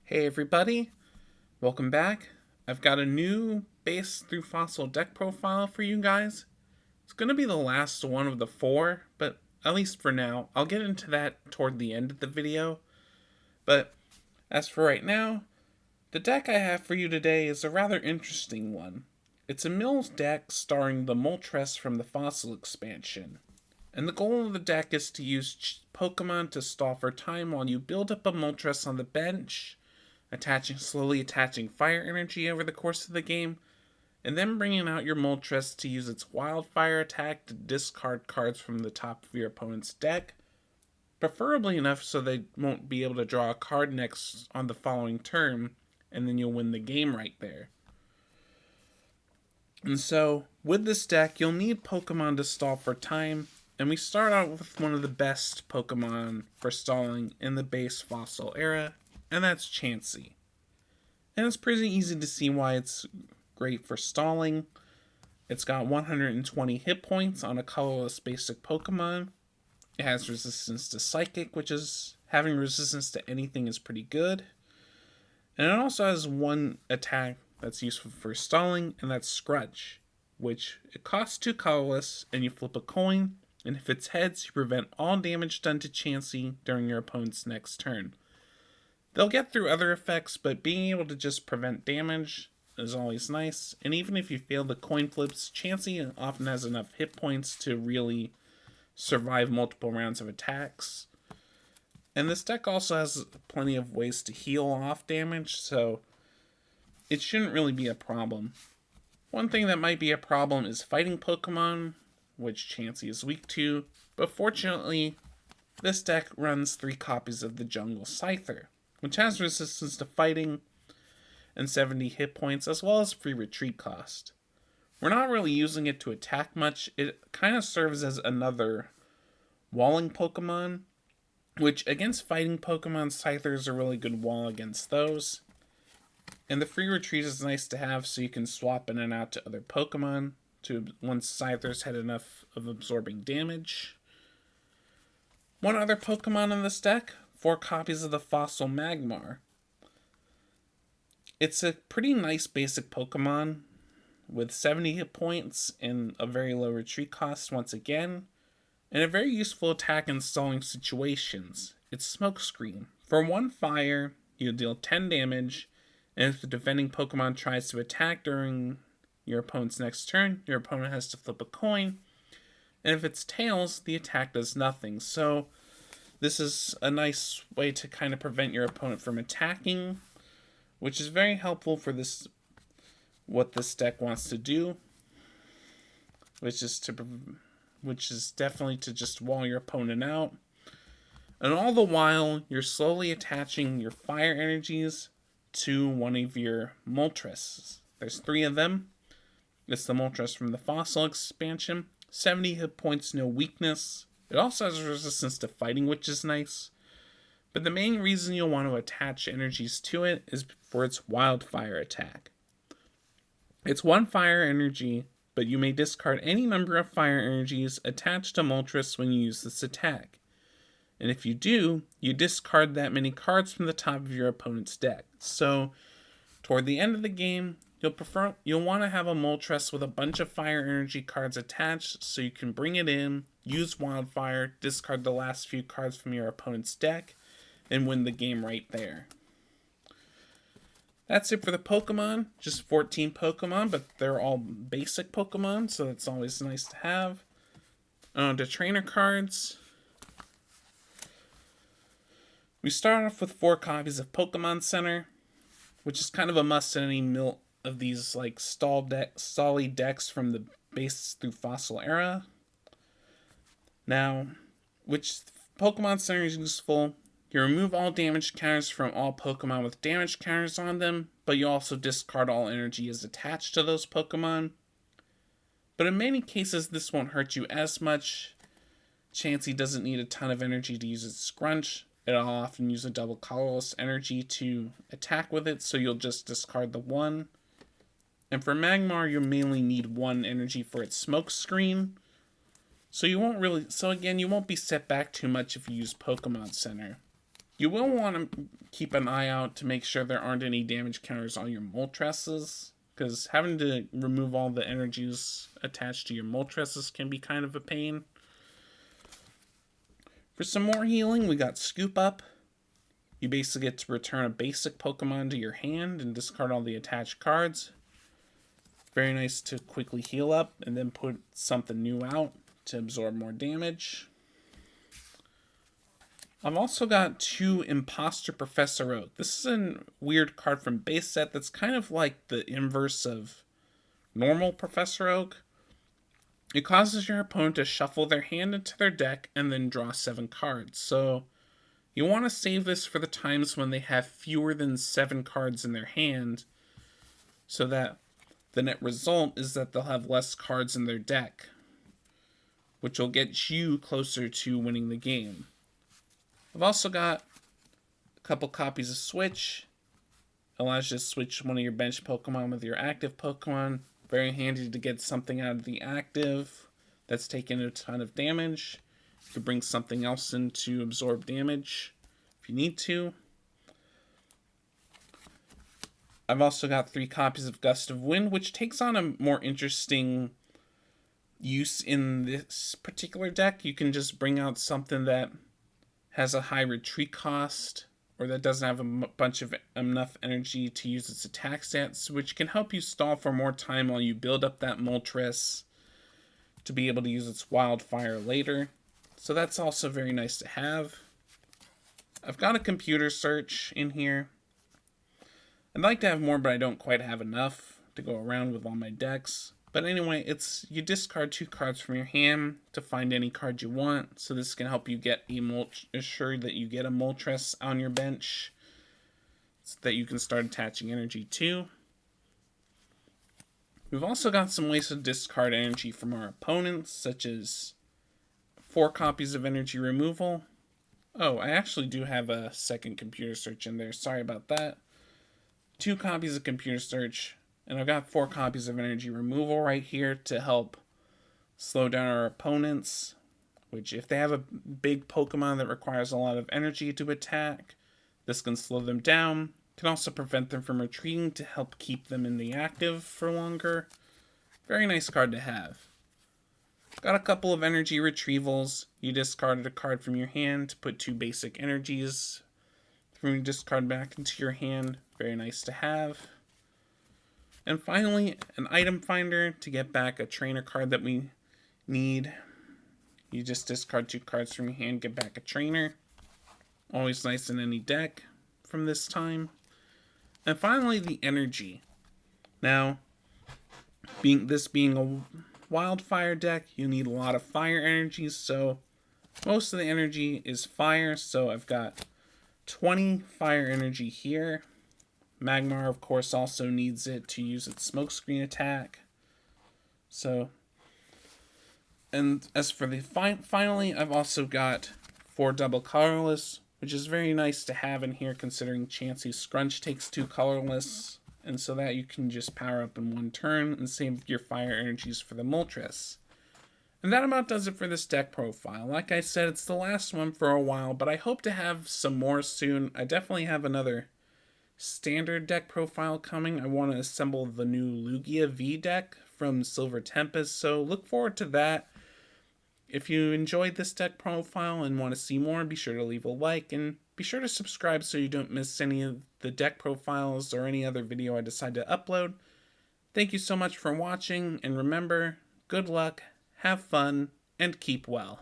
Hey everybody, welcome back. I've got a new base through fossil deck profile for you guys. It's going to be the last one of the four, but at least for now. I'll get into that toward the end of the video. But as for right now, the deck I have for you today is a rather interesting one. It's a Mills deck starring the Moltres from the Fossil expansion. And the goal of the deck is to use Pokemon to stall for time while you build up a Moltres on the bench, slowly attaching fire energy over the course of the game, and then bringing out your Moltres to use its wildfire attack to discard cards from the top of your opponent's deck, preferably enough so they won't be able to draw a card next on the following turn, and then you'll win the game right there. And so, with this deck, you'll need Pokemon to stall for time, and we start out with one of the best Pokemon for stalling in the base fossil era, and that's Chansey. And it's pretty easy to see why it's great for stalling. It's got 120 hit points on a colorless basic Pokemon. It has resistance to Psychic, which is having resistance to anything is pretty good. And it also has one attack that's useful for stalling, and that's Scrunch, which it costs 2 colorless, and you flip a coin, and if it's heads, you prevent all damage done to Chansey during your opponent's next turn. They'll get through other effects, but being able to just prevent damage is always nice, and even if you fail the coin flips, Chansey often has enough hit points to really survive multiple rounds of attacks. And this deck also has plenty of ways to heal off damage, so it shouldn't really be a problem. One thing that might be a problem is fighting Pokemon, which Chansey is weak to, but fortunately, this deck runs 3 copies of the Jungle Scyther, which has resistance to fighting and 70 hit points, as well as free retreat cost. We're not really using it to attack much. It kind of serves as another walling Pokemon, which against fighting Pokemon, Scyther is a really good wall against those. And the free retreat is nice to have so you can swap in and out to other Pokemon once Scyther's had enough of absorbing damage. One other Pokemon in this deck, 4 copies of the Fossil Magmar. It's a pretty nice basic Pokemon with 70 hit points and a very low retreat cost once again, and a very useful attack in stalling situations. It's Smokescreen. For 1 fire, you'll deal 10 damage, and if the defending Pokemon tries to attack during your opponent's next turn, your opponent has to flip a coin, and if it's tails, the attack does nothing. So this is a nice way to kind of prevent your opponent from attacking, which is very helpful for what this deck wants to do, which is definitely to just wall your opponent out. And all the while, you're slowly attaching your fire energies to one of your Moltres. There's 3 of them. It's the Moltres from the Fossil expansion. 70 hit points, no weakness. It also has resistance to fighting, which is nice. But the main reason you'll want to attach energies to it is for its wildfire attack. It's 1 fire energy, but you may discard any number of fire energies attached to Moltres when you use this attack. And if you do, you discard that many cards from the top of your opponent's deck. So, toward the end of the game, you'll want to have a Moltres with a bunch of fire energy cards attached so you can bring it in, use Wildfire, discard the last few cards from your opponent's deck, and win the game right there. That's it for the Pokemon. Just 14 Pokemon, but they're all basic Pokemon, so it's always nice to have. The trainer cards. We start off with 4 copies of Pokemon Center, which is kind of a must in any of these like stally decks from the base through fossil era. Now, which Pokemon Center is useful? You remove all damage counters from all Pokemon with damage counters on them, but you also discard all energy as attached to those Pokemon. But in many cases, this won't hurt you as much. Chansey doesn't need a ton of energy to use its Scrunch. It'll often use a double colorless energy to attack with it, so you'll just discard the 1. And for Magmar, you mainly need 1 energy for its Smokescreen. So you won't be set back too much if you use Pokemon Center. You will want to keep an eye out to make sure there aren't any damage counters on your Moltresses, because having to remove all the energies attached to your Moltresses can be kind of a pain. For some more healing, we got Scoop Up. You basically get to return a basic Pokemon to your hand and discard all the attached cards. Very nice to quickly heal up and then put something new out to absorb more damage. I've also got 2 Imposter Professor Oak. This is a weird card from base set that's kind of like the inverse of normal Professor Oak. It causes your opponent to shuffle their hand into their deck and then draw 7 cards. So you want to save this for the times when they have fewer than 7 cards in their hand, so that the net result is that they'll have less cards in their deck, which will get you closer to winning the game. I've also got a couple copies of Switch. It allows you to switch one of your bench Pokemon with your active Pokemon. Very handy to get something out of the active that's taking a ton of damage. You can bring something else in to absorb damage if you need to. I've also got 3 copies of Gust of Wind, which takes on a more interesting use in this particular deck. You can just bring out something that has a high retreat cost, or that doesn't have a bunch of enough energy to use its attack stats, which can help you stall for more time while you build up that Moltres to be able to use its Wildfire later. So that's also very nice to have. I've got a computer search in here. I'd like to have more, but I don't quite have enough to go around with all my decks. But anyway, you discard 2 cards from your hand to find any card you want. So this can help you get assure that you get a Moltres on your bench so that you can start attaching energy to. We've also got some ways to discard energy from our opponents, such as 4 copies of energy removal. Oh, I actually do have a second computer search in there. Sorry about that. 2 copies of computer search. And I've got 4 copies of energy removal right here to help slow down our opponents. Which, if they have a big Pokemon that requires a lot of energy to attack, this can slow them down. Can also prevent them from retreating to help keep them in the active for longer. Very nice card to have. Got a couple of energy retrievals. You discarded a card from your hand to put 2 basic energies from your discard back into your hand. Very nice to have. And finally, an item finder to get back a trainer card that we need. You just discard 2 cards from your hand, get back a trainer. Always nice in any deck from this time. And finally, the energy. Now, this being a Wildfire deck, you need a lot of fire energy, so most of the energy is fire. So I've got 20 fire energy here. Magmar, of course, also needs it to use its smokescreen attack. So, and as for the finally, I've also got 4 double colorless, which is very nice to have in here considering Chansey's Scrunch takes 2 colorless, and so that you can just power up in 1 turn and save your fire energies for the Moltres. And that about does it for this deck profile. Like I said, it's the last one for a while, but I hope to have some more soon. I definitely have another standard deck profile coming. I want to assemble the new Lugia V deck from Silver Tempest, so look forward to that. If you enjoyed this deck profile and want to see more, be sure to leave a like and be sure to subscribe so you don't miss any of the deck profiles or any other video I decide to upload. Thank you so much for watching, and remember, good luck, have fun, and keep well.